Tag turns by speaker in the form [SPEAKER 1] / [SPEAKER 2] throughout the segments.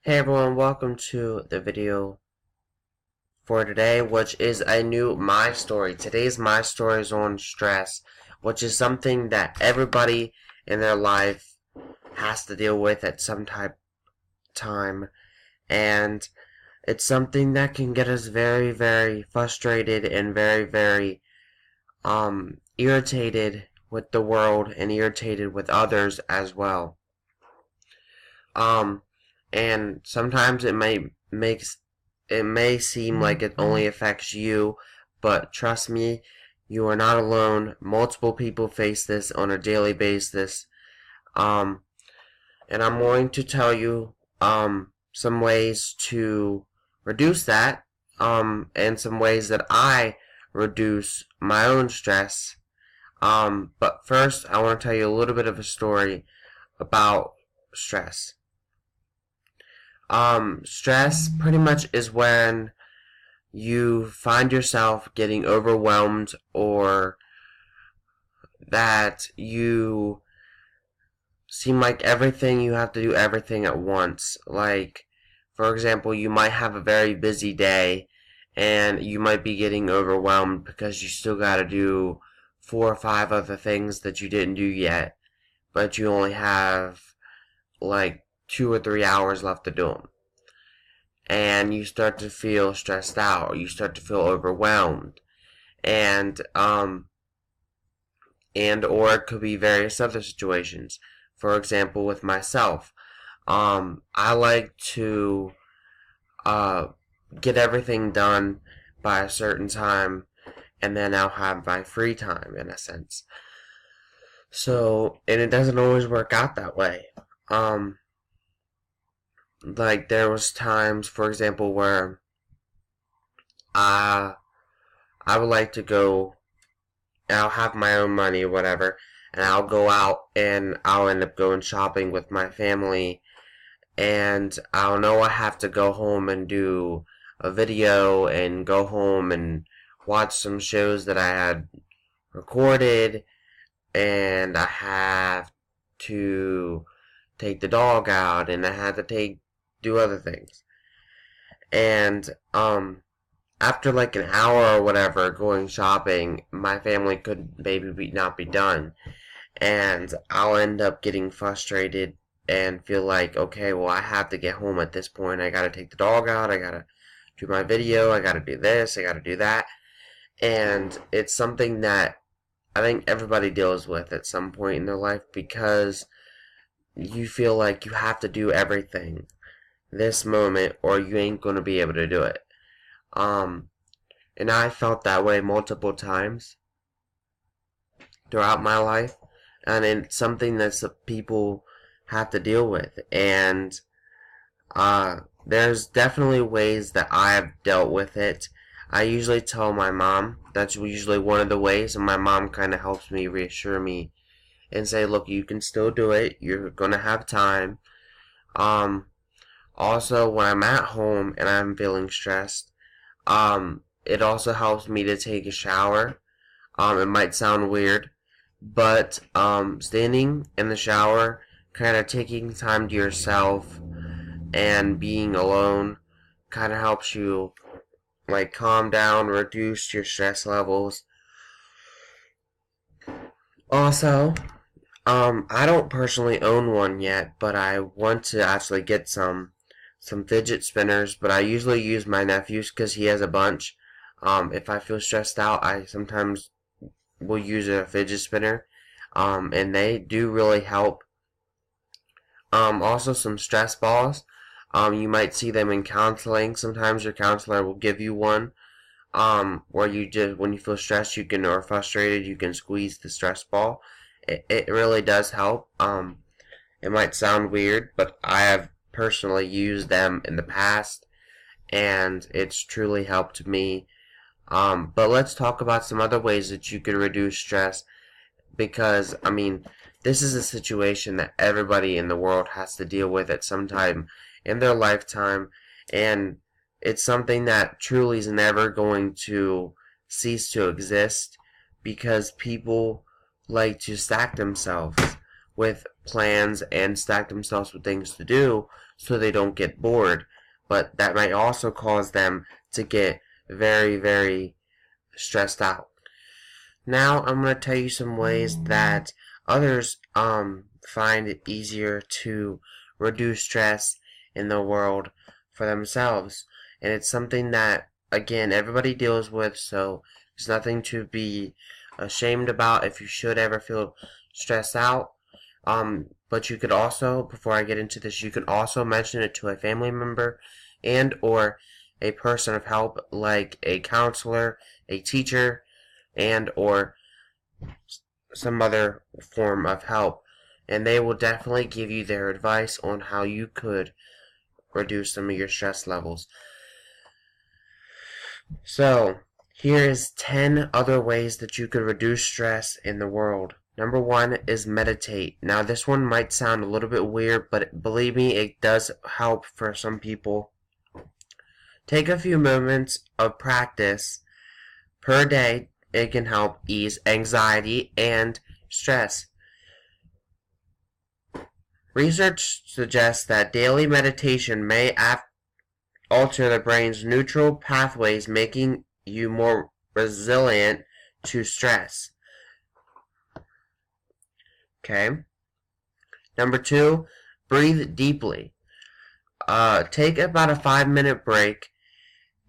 [SPEAKER 1] Hey everyone, welcome to the video for today, which is a new My Story. Today's My Story is on stress, which is something that everybody in their life has to deal with at some time, and it's something that can get us very, very frustrated and very, very irritated with the world and irritated with others as well. Um, and sometimes it may seem like it only affects you, but trust me, you are not alone. Multiple people face this on a daily basis. Um, and I'm going to tell you some ways to reduce that, and some ways that I reduce my own stress. But first, I want to tell you a little bit of a story about stress. Stress pretty much is when you find yourself getting overwhelmed, or that you seem like you have to do everything at once. Like, for example, you might have a very busy day and you might be getting overwhelmed because you still gotta do 4 or 5 other things that you didn't do yet, but you only have like 2 or 3 hours left to do them. And you start to feel stressed out, or you start to feel overwhelmed, and or it could be various other situations. For example, with myself, I like to uh, get everything done by a certain time, and then I'll have my free time in a sense. So, and it doesn't always work out that way. Um, like there was times, for example, where I I would like to go, and I'll have my own money or whatever, and I'll go out and I'll end up going shopping with my family, and I'll know I have to go home and do a video and go home and watch some shows that I had recorded, and I have to take the dog out, and I had to do other things. And after like an hour or whatever going shopping, my family could not be done, and I'll end up getting frustrated and feel like, okay, well, I have to get home at this point. I gotta take the dog out. I gotta do my video. I gotta do this. I gotta do that. And it's something that I think everybody deals with at some point in their life, because you feel like you have to do everything this moment or you ain't gonna be able to do it. Um, and I felt that way multiple times throughout my life, and it's something that people have to deal with. And there's definitely ways that I've dealt with it. I usually tell my mom. That's usually one of the ways, and my mom kind of helps me, reassure me, and say, look, you can still do it. You're gonna have time. Um, Also, when I'm at home and I'm feeling stressed, it also helps me to take a shower. It might sound weird, but standing in the shower, kind of taking time to yourself and being alone, kind of helps you like calm down, reduce your stress levels. Also, I don't personally own one yet, but I want to actually get some fidget spinners. But I usually use my nephew's because he has a bunch. If I feel stressed out, I sometimes will use a fidget spinner, and they do really help. Also some stress balls. You might see them in counseling. Sometimes your counselor will give you one. Where you just, when you feel stressed, you can, or frustrated, you can squeeze the stress ball. It really does help. It might sound weird, but I have personally used them in the past, and it's truly helped me. But let's talk about some other ways that you can reduce stress, because, I mean, this is a situation that everybody in the world has to deal with at some time in their lifetime, and it's something that truly is never going to cease to exist, because people like to stack themselves with plans and stack themselves with things to do, so they don't get bored, but that might also cause them to get very, very stressed out. Now I'm going to tell you some ways that others find it easier to reduce stress in the world for themselves. And it's something that, again, everybody deals with, so there's nothing to be ashamed about if you should ever feel stressed out. But you could also, before I get into this, you can also mention it to a family member and or a person of help like a counselor, a teacher, and or some other form of help. And they will definitely give you their advice on how you could reduce some of your stress levels. So, here is 10 other ways that you could reduce stress in the world. Number 1 is meditate. Now, this one might sound a little bit weird, but believe me, it does help for some people. Take a few moments of practice per day. It can help ease anxiety and stress. Research suggests that daily meditation may alter the brain's neutral pathways, making you more resilient to stress. Okay. Number 2, breathe deeply. Take about a 5-minute break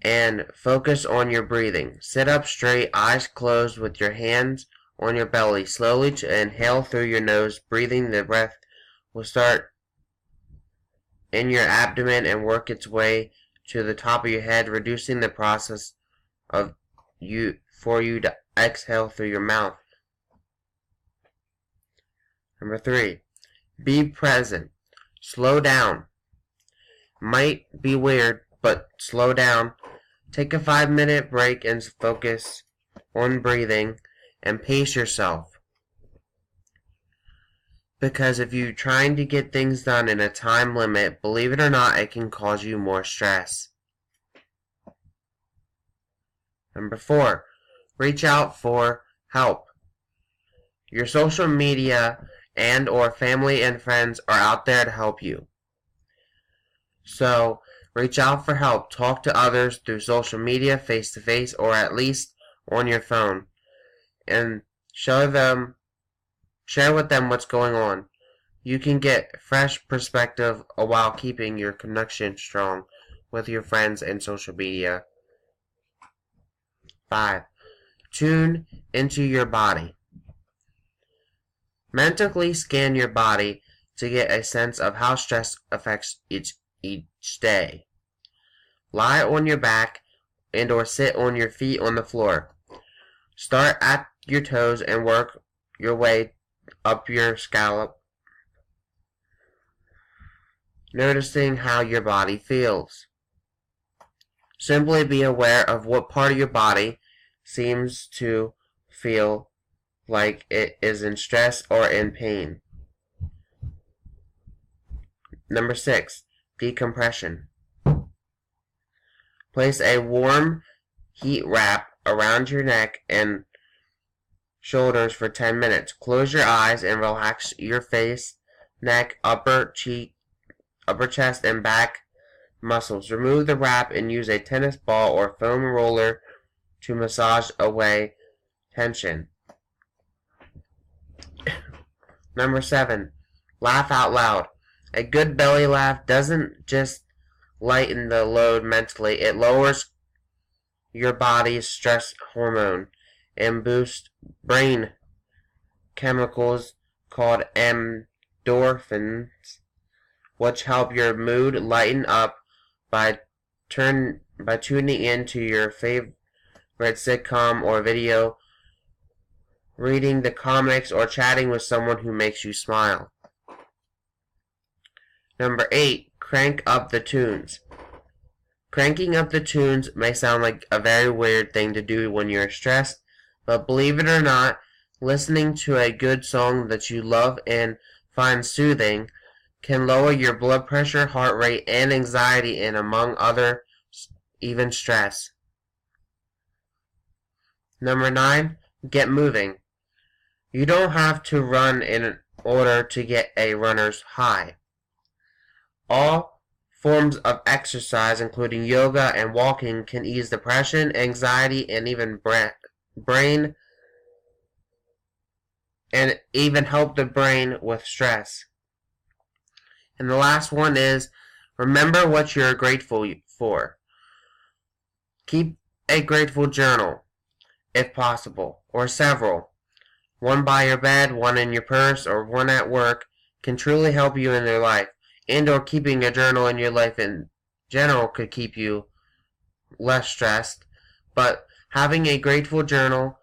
[SPEAKER 1] and focus on your breathing. Sit up straight, eyes closed, with your hands on your belly. Slowly to inhale through your nose. Breathing, the breath will start in your abdomen and work its way to the top of your head, reducing the process for you to exhale through your mouth. Number 3, be present. Slow down. Might be weird, but slow down. Take a 5-minute break and focus on breathing and pace yourself. Because if you're trying to get things done in a time limit, believe it or not, it can cause you more stress. Number 4, reach out for help. Your social media and or family and friends are out there to help you. So, reach out for help. Talk to others through social media, face-to-face, or at least on your phone. And share with them what's going on. You can get fresh perspective while keeping your connection strong with your friends and social media. 5, tune into your body. Mentally scan your body to get a sense of how stress affects each day. Lie on your back and or sit on your feet on the floor. Start at your toes and work your way up your scalp, noticing how your body feels. Simply be aware of what part of your body seems to feel like it is in stress or in pain. Number 6, decompression. Place a warm heat wrap around your neck and shoulders for 10 minutes. Close your eyes and relax your face, neck, upper chest, and back muscles. Remove the wrap and use a tennis ball or foam roller to massage away tension. Number 7, laugh out loud. A good belly laugh doesn't just lighten the load mentally, it lowers your body's stress hormone and boosts brain chemicals called endorphins, which help your mood lighten up by tuning into your favorite sitcom or video, reading the comics, or chatting with someone who makes you smile. Number 8, crank up the tunes. Cranking up the tunes may sound like a very weird thing to do when you're stressed, but believe it or not, listening to a good song that you love and find soothing can lower your blood pressure, heart rate, and anxiety, and among other, even stress. Number 9, get moving. You don't have to run in order to get a runner's high. All forms of exercise, including yoga and walking, can ease depression, anxiety, and even brain and even help the brain with stress. And the last one is remember what you're grateful for. Keep a grateful journal, if possible, or several. One by your bed, one in your purse, or one at work can truly help you in your life. And or keeping a journal in your life in general could keep you less stressed. But having a grateful journal,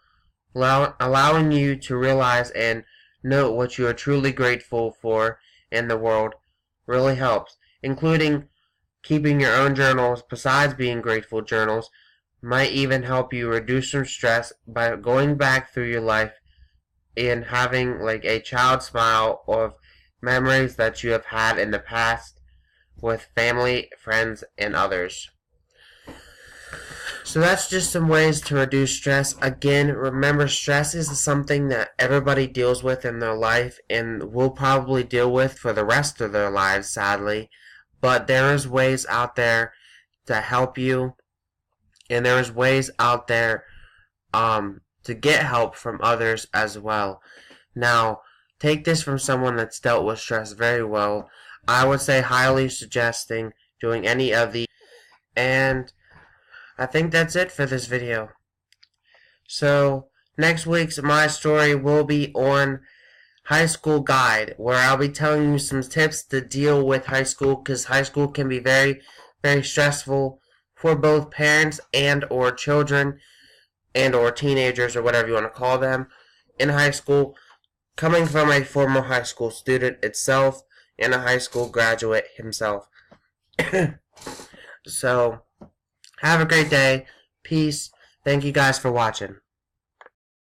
[SPEAKER 1] allowing you to realize and note what you are truly grateful for in the world, really helps. Including keeping your own journals besides being grateful journals might even help you reduce some stress by going back through your life and having like a child smile of memories that you have had in the past with family, friends, and others. So that's just some ways to reduce stress. Again, remember, stress is something that everybody deals with in their life and will probably deal with for the rest of their lives, sadly. But there is ways out there to help you, and there is ways out there to get help from others as well. Now, take this from someone that's dealt with stress very well. I would say highly suggesting doing any of these. And I think that's it for this video. So, next week's My Story will be on High School Guide, where I'll be telling you some tips to deal with high school, because high school can be very, very stressful for both parents and or children and or teenagers or whatever you want to call them in high school, coming from a former high school student itself and a high school graduate himself. So, have a great day. Peace. Thank you guys for watching.